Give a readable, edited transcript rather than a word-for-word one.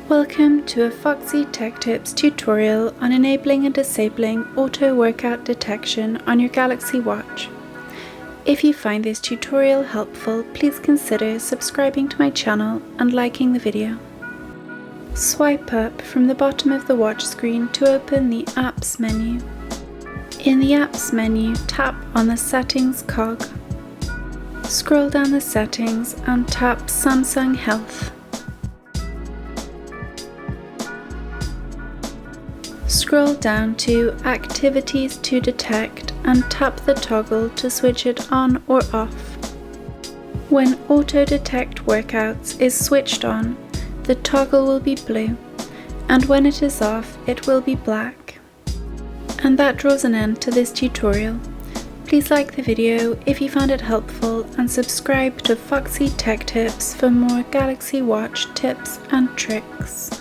Welcome to a Foxy Tech Tips tutorial on enabling and disabling auto workout detection on your Galaxy Watch. If you find this tutorial helpful, please consider subscribing to my channel and liking the video. Swipe up from the bottom of the watch screen to open the Apps menu. In the Apps menu, tap on the Settings cog. Scroll down the settings and tap Samsung Health. Scroll down to Activities to Detect and tap the toggle to switch it on or off. When Auto Detect Workouts is switched on, the toggle will be blue, and when it is off, it will be black. And that draws an end to this tutorial. Please like the video if you found it helpful and subscribe to Foxy Tech Tips for more Galaxy Watch tips and tricks.